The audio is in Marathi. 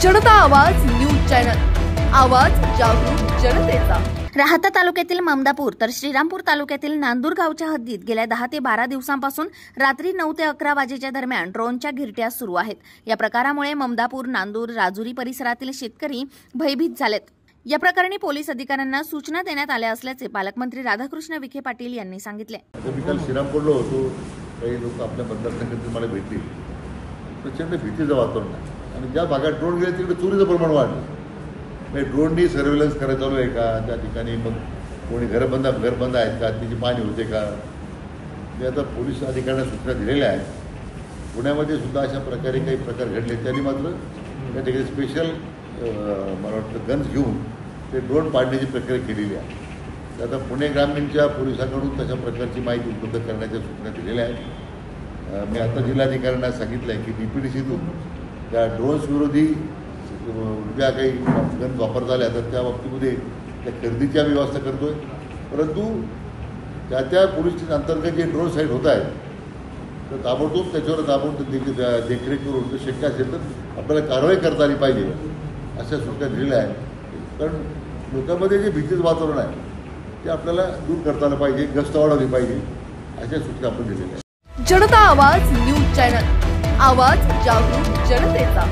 जनता आवाज न्यूज चॅनल, आवाज जागरूक जनतेचा। राहाता तालुक्यातील ममदापूर तर श्रीरामपूर तालुक्यातील नांदूर गावच्या हद्दीत गेल्या 10 ते 12 दिवसांपासून रात्री 9 ते 11 वाजेच्या दरम्यान ड्रोनच्या घिरट्या सुरू आहेत। या प्रकारामुळे ममदापूर, नांदूर, राजुरी परिसरातील शेतकरी भयभीत झालेत। या प्रकरणी पोलीस अधिकाऱ्यांना सूचना देण्यात आल्या असल्याचे पालकमंत्री राधाकृष्ण विखे पाटील यांनी सांगितले। मी काल श्रीरामपूरला होतो, काही लोक आपल्या मतदारसंघातील मला भेटले। प्रचंड भीतीचं वातावरण आहे आणि ज्या भागात ड्रोन गेले तिकडे चोरीचं प्रमाण वाढलं। म्हणजे ड्रोननी सर्व्हेलन्स करायला चालू आहे का, त्या ठिकाणी मग कोणी घर बंद आहेत का, त्याची पाहणी होते का, ते आता पोलीस अधिकाऱ्यांना सूचना दिलेल्या आहेत। पुण्यामध्ये सुद्धा अशा प्रकारे काही प्रकार घडले, त्यांनी मात्र त्या ठिकाणी स्पेशल मला वाटतं गन्स घेऊन ते ड्रोन पाडण्याची प्रक्रिया केलेली आहे। तर आता पुणे ग्रामीणच्या पोलिसांकडून तशा प्रकारची माहिती उपलब्ध करण्याच्या सूचना दिलेल्या आहेत। मी आता जिल्हाधिकाऱ्यांना सांगितलं आहे की DPDCतून त्या ड्रोन्स विरोधी ज्या काही गन्स वापरता आल्या तर त्या बाबतीमध्ये त्या खरेदीच्या व्यवस्था करतो आहे। परंतु त्या पोलीस अंतर्गत जे ड्रोन साईट होत आहेत तर ताबडतोब त्याच्यावर देखरेख करून जर शक्य असेल तर आपल्याला कारवाई करता आली पाहिजे अशा सूचना दिलेल्या आहेत। कारण लोकांमध्ये जे भीतीचं वातावरण आहे ते आपल्याला दूर करता आलं पाहिजे, गस्त वाढवली पाहिजे अशा सूचना आपण दिलेल्या आहेत। जनता आवाज न्यूज चॅनल, आवाज जागरूक जनतेचा।